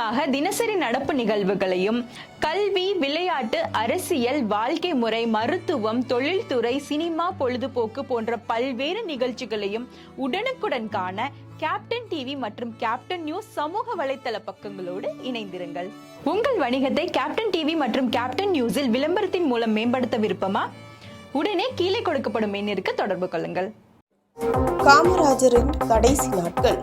உங்களுக்காக தினசரி நடப்பு நிகழ்வுகளையும் கல்வி, விளையாட்டு, அரசியல், வாழ்க்கை முறை, மருத்துவம், தொழில்துறை, சினிமா, பொழுதுபோக்கு போன்ற பல்வேறு நிகழ்ச்சிகளையும் உடனுக்குடன் காண கேப்டன் டிவி மற்றும் கேப்டன் நியூஸ் சமூக வலைத்தள பக்கங்களோடு இணைந்திருங்கள். உங்கள் வணிகத்தை கேப்டன் டிவி மற்றும் கேப்டன் நியூஸில் விளம்பரத்தின் மூலம் மேம்படுத்த விருப்பமா? உடனே கீழே கொடுக்கப்படும் எண்ணிற்கு தொடர்பு கொள்ளுங்கள். காமராஜரின் கடைசி நாட்கள்.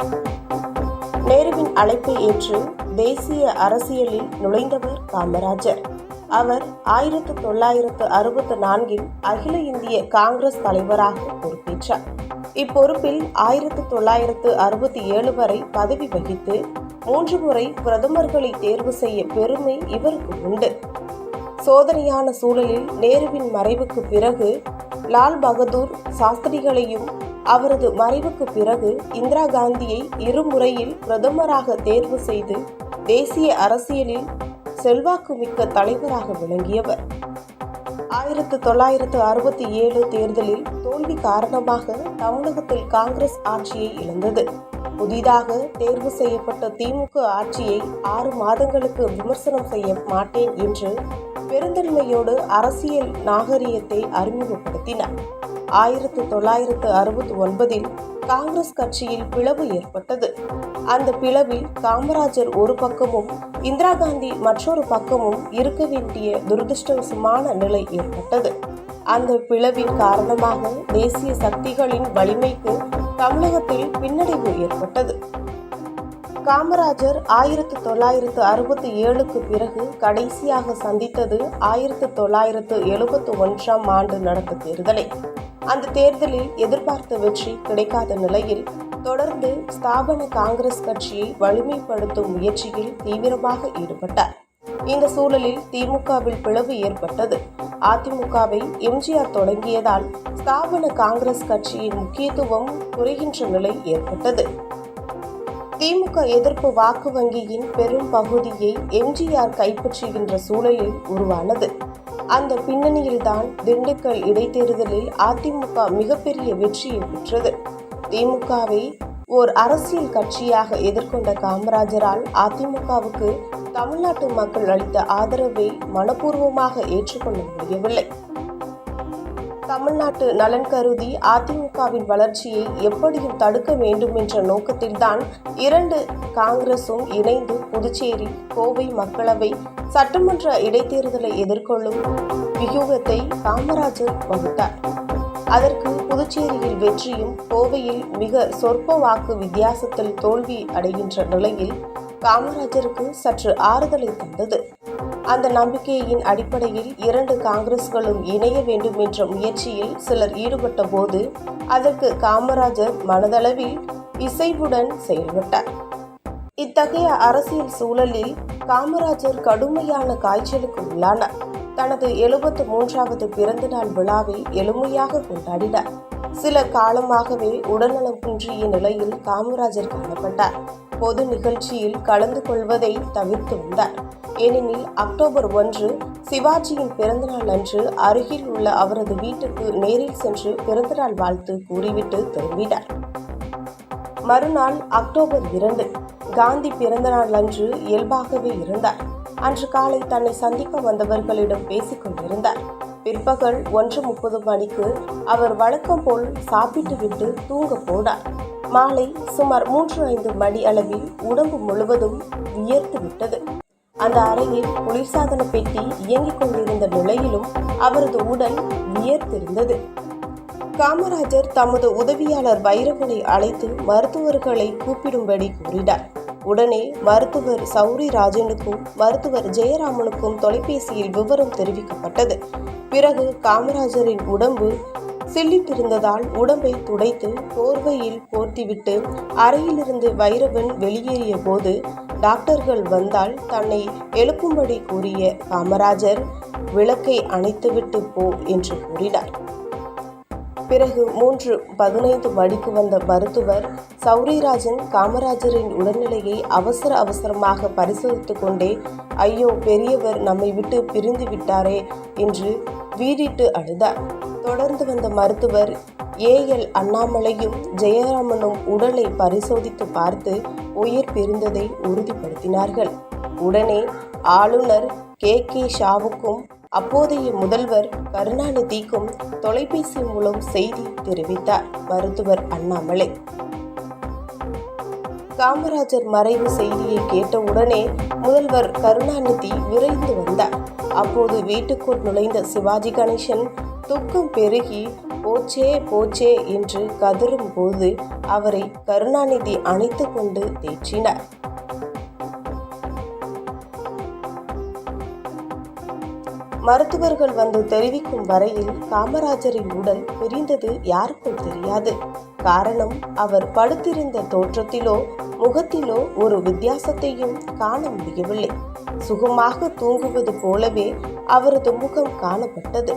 நேருவின் அழைப்பை ஏற்று தேசிய அரசியலில் நுழைந்தவர் காமராஜர். அவர் 1964 அகில இந்திய காங்கிரஸ் தலைவராக பொறுப்பேற்றார். இப்பொறுப்பில் 1967 வரை பதவி வகித்து 3 முறை பிரதமர்களை தேர்வு செய்ய பெருமை இவருக்கு உண்டு. சோதனையான சூழலில் நேருவின் மறைவுக்கு பிறகு லால் பகதூர் சாஸ்திரிகளையும், அவரது மறைவுக்கு பிறகு இந்திரா காந்தியை இருமுறையில் பிரதமராக தேர்வு செய்து தேசிய அரசியலில் செல்வாக்குமிக்க தலைவராக விளங்கியவர். 1967 தேர்தலில் தோல்வி காரணமாக தமிழகத்தில் காங்கிரஸ் ஆட்சியை இழந்தது. புதிதாக தேர்வு செய்யப்பட்ட திமுக ஆட்சியை 6 மாதங்களுக்கு விமர்சனம் செய்ய மாட்டேன் என்று பெருந்தன்மையோடு அரசியல் நாகரிகத்தை அறிமுகப்படுத்தினார். 1969 காங்கிரஸ் கட்சியில் பிளவு ஏற்பட்டது. அந்த பிளவில் காமராஜர் ஒரு பக்கமும் இந்திரா காந்தி மற்றொரு பக்கமும் இருக்க வேண்டிய துரதிருஷ்டவசமான நிலை ஏற்பட்டது. அந்த பிளவின் காரணமாக தேசிய சக்திகளின் வலிமைக்கு தமிழகத்தில் பின்னடைவு ஏற்பட்டது. காமராஜர் 1967க்கு பிறகு கடைசியாக சந்தித்தது 1971ஆம் ஆண்டு நடந்த தேர்தலை. அந்த தேர்தலில் எதிர்பார்த்த வெற்றி கிடைக்காத நிலையில் தொடர்ந்து ஸ்தாபன காங்கிரஸ் கட்சியை வலிமைப்படுத்தும் முயற்சியில் தீவிரமாக ஈடுபட்டார். இந்த சூழலில் திமுகவில் பிளவு ஏற்பட்டது. அதிமுகவை எம்ஜிஆர் தொடங்கியதால் ஸ்தாபன காங்கிரஸ் கட்சியின் முக்கியத்துவம் குறைகின்ற நிலை ஏற்பட்டது. திமுக எதிர்ப்பு வாக்கு வங்கியின் பெரும் பகுதியை எம்ஜிஆர் கைப்பற்றுகின்ற சூழலில் உருவானது. அந்த பின்னணியில்தான் திண்டுக்கல் இடைத்தேர்தலில் அதிமுக மிகப்பெரிய வெற்றியை பெற்றது. திமுகவை ஓர் அரசியல் கட்சியாக எதிர்கொண்ட காமராஜரால் அதிமுகவுக்கு தமிழ்நாட்டு மக்கள் அளித்த ஆதரவை மனப்பூர்வமாக ஏற்றுக்கொள்ள முடியவில்லை. தமிழ்நாட்டு நலன் கருதி அதிமுகவின் வளர்ச்சியை எப்படியும் தடுக்க வேண்டும் என்ற நோக்கத்தில்தான் 2 காங்கிரசும் இணைந்து புதுச்சேரி, கோவை மக்களவை, சட்டமன்ற இடைத்தேர்தலை எதிர்கொள்ளும் வியூகத்தை காமராஜர் வகுத்தார். அதற்கு புதுச்சேரியில் வெற்றியும், கோவையில் மிக சொற்ப வாக்கு வித்தியாசத்தில் தோல்வி அடைகின்ற நிலையில் காமராஜருக்கு சற்று ஆறுதலை தந்தது. அந்த நம்பிக்கையின் அடிப்படையில் 2 காங்கிரஸ்களும் இணைய வேண்டும் என்ற முயற்சியில் சிலர் ஈடுபட்ட போது அதற்கு காமராஜர் மனதளவில் இசைவுடன் செயல்பட்டார். இத்தகைய அரசியல் சூழலில் காமராஜர் கடுமையான காய்ச்சலுக்கு உள்ளானார். தனது 73வது பிறந்த நாள் விழாவை எளிமையாக கொண்டாடினார். சில காலமாகவே உடல்நலம் குன்றிய நிலையில் காமராஜர் காணப்பட்டார். பொது நிகழ்ச்சியில் கலந்து கொள்வதை தவிர்த்து வந்தார். ஏனெனில் அக்டோபர் 1 சிவாஜியின் பிறந்தநாள் அன்று அருகில் உள்ள அவரது வீட்டுக்கு நேரில் சென்று பிறந்தநாள் வாழ்த்து கூறிவிட்டு திரும்பினார். மறுநாள் அக்டோபர் 2 காந்தி பிறந்தநாள் அன்று இயல்பாகவே இருந்தார். அன்று காலை தன்னை சந்திக்க வந்தவர்களிடம் பேசிக் கொண்டிருந்தார். பிற்பகல் 1:30 மணிக்கு அவர் வழக்கம் போல் சாப்பிட்டுவிட்டு தூங்க போனார். மாலை சுமார் 3-5 மணி அளவில் உடம்பு முழுவதும் வியர்த்து விட்டது. அந்த அறையில் குளிர்சாதன பெட்டி இயங்கிக் கொண்டிருந்த நிலையிலும் அவரது உடல் வியர்த்திருந்தது. காமராஜர் தமது உதவியாளர் வைரவனை அழைத்து மருத்துவர்களை கூப்பிடும்படி கூறினார். உடனே மருத்துவர் சௌரி ராஜனுக்கும் மருத்துவர் ஜெயராமனுக்கும் தொலைபேசியில் விவரம் தெரிவிக்கப்பட்டது. பிறகு காமராஜரின் உடம்பு சில்லிட்டிருந்ததால் உடம்பை துடைத்து போர்வையில் போர்த்திவிட்டு அறையிலிருந்து வைரவன் வெளியேறிய போது டாக்டர்கள் வந்தால் தன்னை எழுப்பும்படி கூறிய காமராஜர் விளக்கை அணைத்துவிட்டு போ என்று கூறினார். பிறகு 3:15 மணிக்கு வந்த மருத்துவர் சௌரிராஜன் காமராஜரின் உடல்நிலையை அவசரமாக பரிசோதித்துக் கொண்டே, ஐயோ, பெரியவர் நம்மை விட்டு பிரிந்து விட்டாரே என்று வீறிட்டு அழுதார். தொடர்ந்து வந்த மருத்துவர் AL அண்ணாமலையும் ஜெயராமனும் உடலை பரிசோதித்து பார்த்து உயிர் பிரிந்ததை உறுதிப்படுத்தினார்கள். உடனே ஆளுநர் கே ஷாவுக்கும் அப்போதைய முதல்வர் கருணாநிதிக்கும் தொலைபேசி மூலம் செய்தி தெரிவித்தார் மருத்துவர் அண்ணாமலை. காமராஜர் மறைவு செய்தியை கேட்டவுடனே முதல்வர் கருணாநிதி விரைந்து வந்தார். அப்போது வீட்டுக்குள் நுழைந்த சிவாஜி கணேசன் துக்கம் பெருகி போச்சே போச்சே என்று கதறும் போது அவரை கருணாநிதி அணைத்து கொண்டு தேற்றினார். மருத்துவர்கள் வந்து தெரிவிக்கும் வரையில் காமராஜரின் உடல் பிரிந்தது யாருக்கும் தெரியாது. காரணம், அவர் படுத்திருந்த தோற்றத்திலோ முகத்திலோ ஒரு வித்தியாசத்தையும் காண முடியவில்லை. சுகமாக தூங்குவது போலவே அவரது முகம் காணப்பட்டது.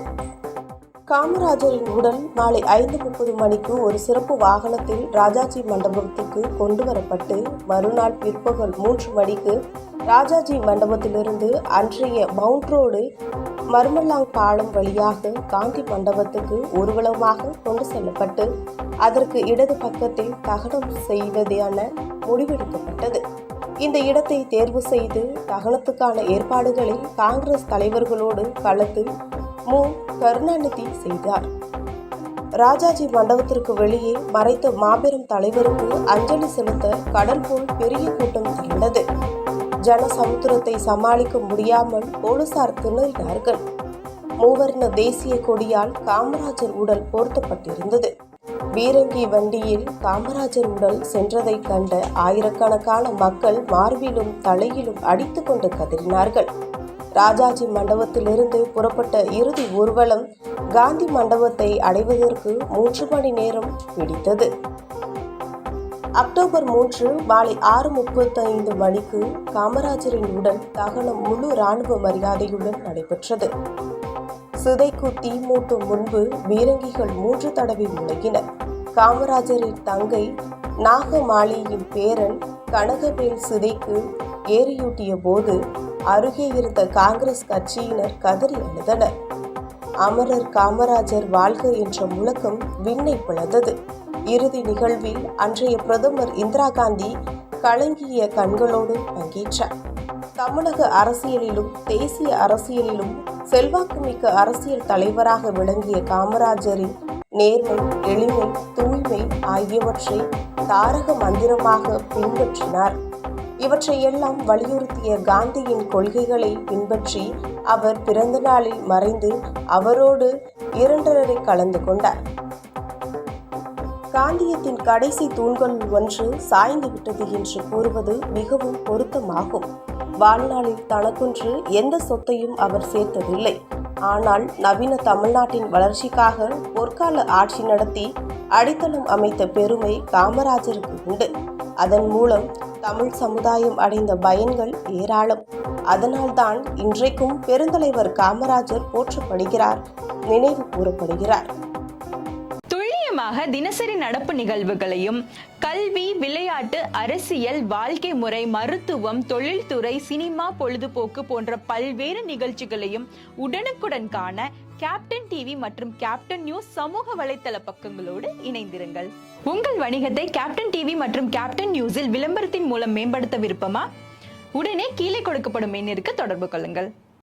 காமராஜரின் உடல் மாலை 5:30 மணிக்கு ஒரு சிறப்பு வாகனத்தில் ராஜாஜி மண்டபத்துக்கு கொண்டு வரப்பட்டு மறுநாள் பிற்பகல் 3 மணிக்கு ராஜாஜி மண்டபத்திலிருந்து அன்றைய மவுண்ட் ரோடு மர்மலாங் பாலம் வழியாக காந்தி மண்டபத்துக்கு ஊர்வலமாக கொண்டு செல்லப்பட்டு அதற்கு இடது பக்கத்தில் தகனம் செய்வதான முடிவெடுக்கப்பட்டது. இந்த இடத்தை தேர்வு செய்து தகனத்துக்கான ஏற்பாடுகளை காங்கிரஸ் தலைவர்களோடு கலந்து கருணாநிதி செய்தார். ராஜாஜி மண்டபத்திற்கு வெளியே மறைத்த மாபெரும் தலைவருக்கு அஞ்சலி செலுத்த கடல் போல் பெரிய கூட்டம் திரண்டது. ஜனசமுத்திரத்தை சமாளிக்க முடியாமல் போலீசார் திணறினார்கள். மூவர்ண தேசிய கொடியால் காமராஜர் உடல் போர்த்தப்பட்டிருந்தது. பீரங்கி வண்டியில் காமராஜர் உடல் சென்றதை கண்ட ஆயிரக்கணக்கான மக்கள் மார்பிலும் தலையிலும் அடித்துக் கொண்டு கதறினார்கள். ராஜாஜி மண்டபத்திலிருந்து புறப்பட்ட இறுதி ஊர்வலம் காந்தி மண்டபத்தை அடைவதற்கு 3 மணி நேரம் பிடித்தது. அக்டோபர் 3 மாலை 6:35 மணிக்கு காமராஜரின் உடல் தகனம் முழு இராணுவ மரியாதையுடன் நடைபெற்றது. சிதைக்கு தீ மூட்டும் முன்பு பீரங்கிகள் 3 தடவை முழங்கின. காமராஜரின் தங்கை நாகமாளியின் பேரன் கனகவேல் சிதைக்கு ஏறியூட்டிய போது அருகே இருந்த காங்கிரஸ் கட்சியினர் கதறி அழுதனர். அமரர் காமராஜர் வாழ்க என்ற முழக்கம் விண்ணை பிளந்தது. இறுதி நிகழ்வில் அன்றைய பிரதமர் இந்திரா காந்தி கலங்கிய கண்களோடு பங்கேற்றார். தமிழக அரசியலிலும் தேசிய அரசியலிலும் செல்வாக்குமிக்க அரசியல் தலைவராக விளங்கிய காமராஜரின் நேர்மை, எளிமை, தூய்மை ஆகியவற்றை தாரக மந்திரமாக பின்பற்றினார். இவற்றையெல்லாம் வலியுறுத்திய காந்தியின் கொள்கைகளை பின்பற்றி அவர் பிறந்த நாளில் மறைந்து அவரோடு 2 கலந்து கொண்டார். காந்தியத்தின் கடைசி தூண்கள் ஒன்று சாய்ந்து விட்டது என்று கூறுவது மிகவும் பொருத்தமாகும். வாழ்நாளில் தனக்கொன்று எந்த சொத்தையும் அவர் சேர்த்ததில்லை. ஆனால் நவீன தமிழ்நாட்டின் வளர்ச்சிக்காக பொற்கால ஆட்சி நடத்தி அடித்தளம் அமைத்த பெருமை காமராஜருக்கு உண்டு. அதன் மூலம் தமிழ் சமுதாயம் அடைந்த பயன்கள் ஏராளம். அதனால்தான் இன்றைக்கும் பெருந்தலைவர் காமராஜர் போற்றப்படுகிறார், நினைவு கூறப்படுகிறார். தினசரி நடப்பு நிகழ்வுகளையும் கல்வி, விளையாட்டு, அரசியல், வாழ்க்கை முறை, மருத்துவம், தொழில்துறை, சினிமா, பொழுதுபோக்கு போன்ற பல்வேறு நிகழ்ச்சிகளையும் உடனுக்குடன் காண கேப்டன் டிவி மற்றும் கேப்டன் நியூஸ் சமூக வலைத்தள பக்கங்களோடு இணைந்திருங்கள். உங்கள் வணிகத்தை கேப்டன் டிவி மற்றும் கேப்டன் நியூஸில் விளம்பரத்தின் மூலம் மேம்படுத்த விருப்பமா? உடனே கீழே கொடுக்கப்படும் எண்ணிற்கு தொடர்பு கொள்ளுங்கள்.